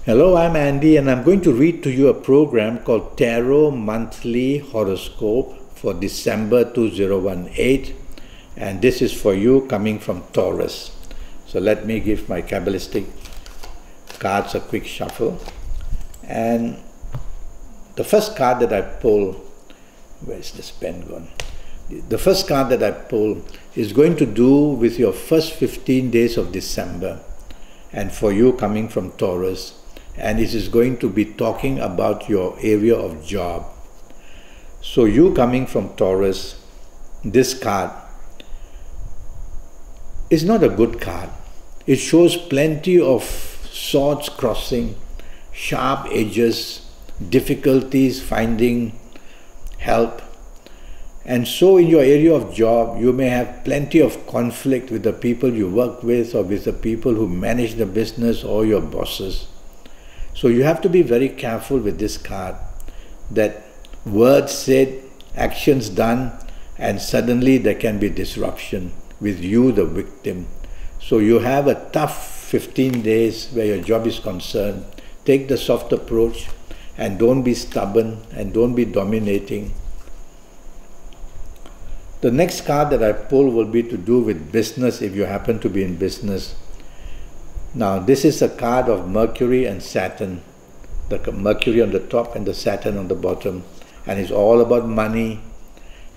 Hello, I'm Andy, and I'm going to read to you a program called Tarot Monthly Horoscope for December 2018, and this is for you coming from Taurus. So let me give my Kabbalistic cards a quick shuffle. And the first card that I pull, where's this pen gone? The first card that I pull is going to do with your first 15 days of December, and for you coming from Taurus. And it is going to be talking about your area of job. So you coming from Taurus, this card is not a good card. It shows plenty of swords crossing, sharp edges, difficulties finding help. And so in your area of job, you may have plenty of conflict with the people you work with, or with the people who manage the business, or your bosses. So you have to be very careful with this card, that words said, actions done, and suddenly there can be disruption with you, the victim. So you have a tough 15 days where your job is concerned. Take the soft approach and don't be stubborn and don't be dominating. The next card that I pull will be to do with business if you happen to be in business. Now this is a card of Mercury and Saturn, the Mercury on the top and the Saturn on the bottom, and it's all about money.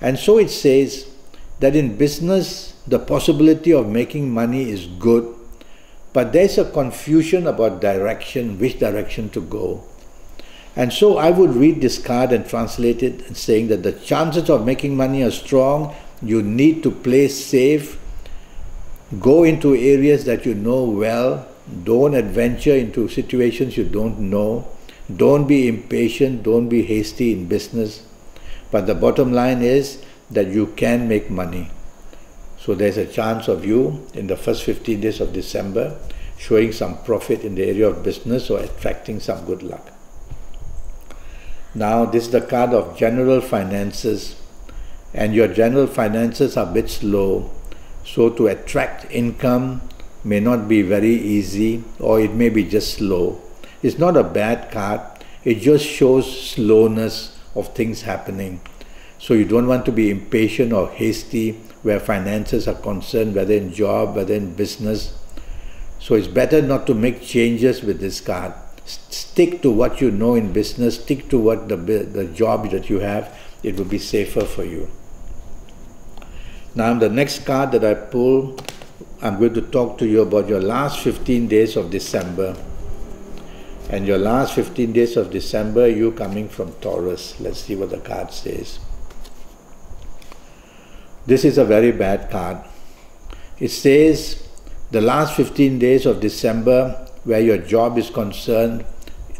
And so it says that in business the possibility of making money is good, but there's a confusion about direction, which direction to go. And so I would read this card and translate it and saying that the chances of making money are strong. You need to play safe. Go into areas that you know well. Don't adventure into situations you don't know. Don't be impatient. Don't be hasty in business. But the bottom line is that you can make money. So there's a chance of you in the first 15 days of December showing some profit in the area of business or attracting some good luck. Now this is the card of general finances, and your general finances are a bit slow. So to attract income may not be very easy, or it may be just slow. It's not a bad card, it just shows slowness of things happening. So you don't want to be impatient or hasty where finances are concerned, whether in job, whether in business. So it's better not to make changes with this card. Stick to what you know in business, stick to what the job that you have. It will be safer for you. Now the next card that I pull, I'm going to talk to you about your last 15 days of December. And your last 15 days of December, you coming from Taurus. Let's see what the card says. This is a very bad card. It says the last 15 days of December, where your job is concerned,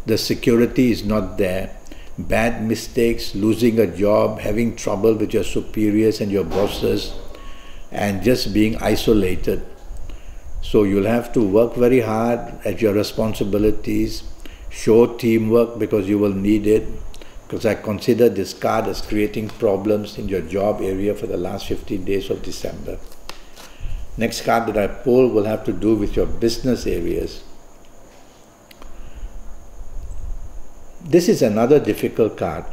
the security is not there. Bad mistakes, losing a job, having trouble with your superiors and your bosses, and just being isolated. So you'll have to work very hard at your responsibilities, show teamwork because you will need it, because I consider this card as creating problems in your job area for the last 15 days of December. Next card that I pull will have to do with your business areas. This is another difficult card.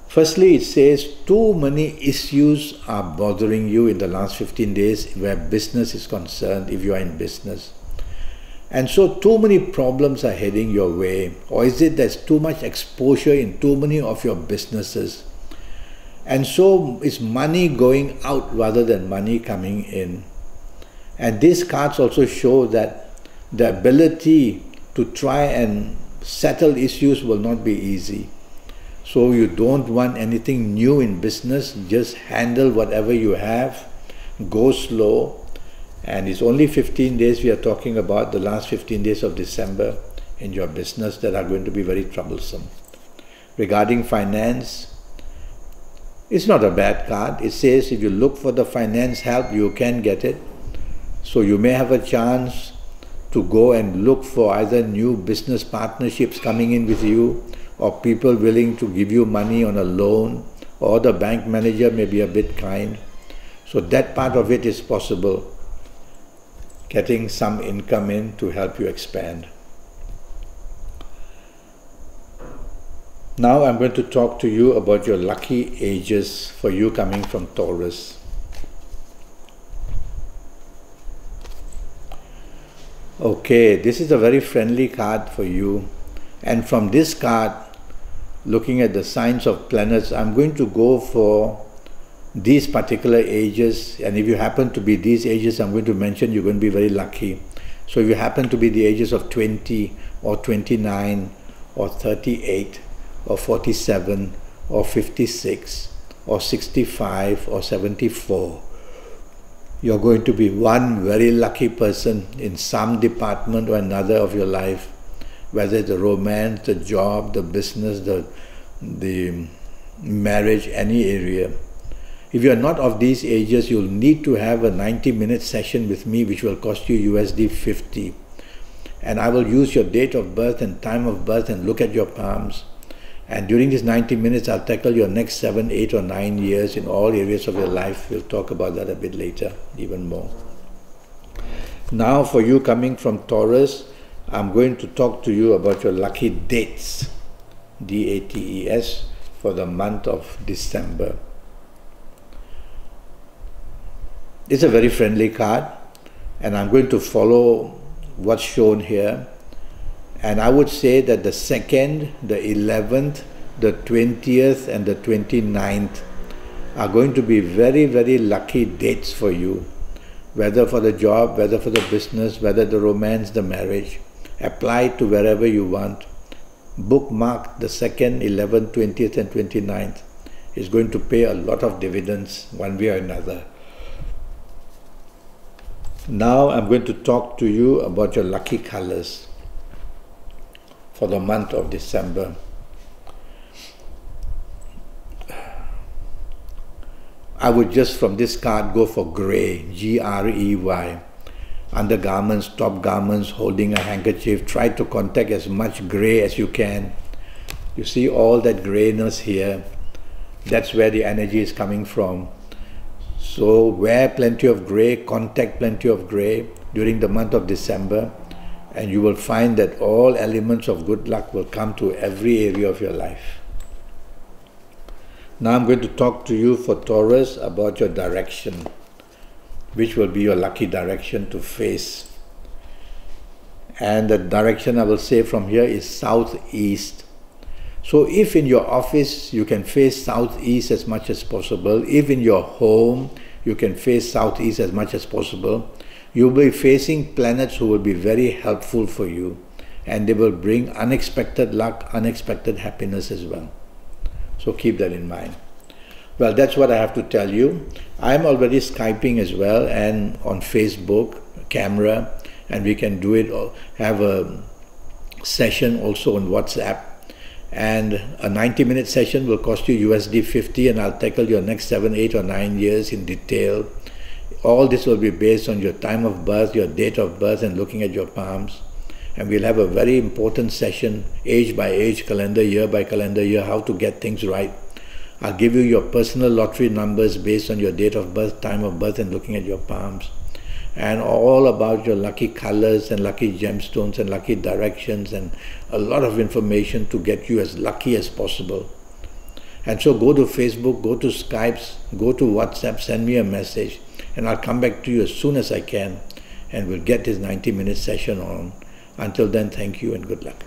Firstly, it says too many issues are bothering you in the last 15 days where business is concerned, if you are in business. And so too many problems are heading your way. Or is it there's too much exposure in too many of your businesses? And so is money going out rather than money coming in. And these cards also show that the ability to try and settle issues will not be easy. So you don't want anything new in business, just handle whatever you have, go slow, and it's only 15 days we are talking about, the last 15 days of December in your business, that are going to be very troublesome. Regarding finance, it's not a bad card. It says if you look for the finance help, you can get it. So you may have a chance to go and look for either new business partnerships coming in with you, or people willing to give you money on a loan, or the bank manager may be a bit kind. So that part of it is possible, getting some income in to help you expand. Now I'm going to talk to you about your lucky ages for you coming from Taurus. Okay, this is a very friendly card for you, and from this card, looking at the signs of planets, I'm going to go for these particular ages, and if you happen to be these ages I'm going to mention, you're going to be very lucky. So if you happen to be the ages of 20 or 29 or 38 or 47 or 56 or 65 or 74, you're going to be one very lucky person in some department or another of your life, whether it's the romance, the job, the business, the marriage, any area. If you are not of these ages, you'll need to have a 90-minute session with me, which will cost you USD 50. And I will use your date of birth and time of birth and look at your palms. And during these 90 minutes, I'll tackle your next 7, 8 or 9 years in all areas of your life. We'll talk about that a bit later, even more. Now for you coming from Taurus, I'm going to talk to you about your lucky dates, DATES, for the month of December. It's a very friendly card, and I'm going to follow what's shown here. And I would say that the 2nd, the 11th, the 20th and the 29th are going to be very, very lucky dates for you, whether for the job, whether for the business, whether the romance, the marriage. Apply it to wherever you want. Bookmark the 2nd, 11th, 20th and 29th. It's going to pay a lot of dividends one way or another. Now I'm going to talk to you about your lucky colors for the month of December. I would just from this card go for grey, G-R-E-Y. Undergarments, top garments, holding a handkerchief. Try to contact as much grey as you can. You see all that greyness here. That's where the energy is coming from. So wear plenty of grey, contact plenty of grey during the month of December, and you will find that all elements of good luck will come to every area of your life. Now I'm going to talk to you for Taurus about your direction, which will be your lucky direction to face. And the direction I will say from here is southeast. So if in your office you can face southeast as much as possible, if in your home you can face southeast as much as possible, you'll be facing planets who will be very helpful for you, and they will bring unexpected luck, unexpected happiness as well. So keep that in mind. Well, that's what I have to tell you. I'm already Skyping as well and on Facebook, camera, and we can do it, have a session also on WhatsApp. And a 90-minute session will cost you USD 50, and I'll tackle your next 7, 8 or 9 years in detail. All this will be based on your time of birth, your date of birth, and looking at your palms. And we'll have a very important session, age by age, calendar year by calendar year, how to get things right. I'll give you your personal lottery numbers based on your date of birth, time of birth, and looking at your palms. And all about your lucky colors and lucky gemstones and lucky directions, and a lot of information to get you as lucky as possible. And so go to Facebook, go to Skype, go to WhatsApp, send me a message, and I'll come back to you as soon as I can, and we'll get this 90-minute session on. Until then, thank you and good luck.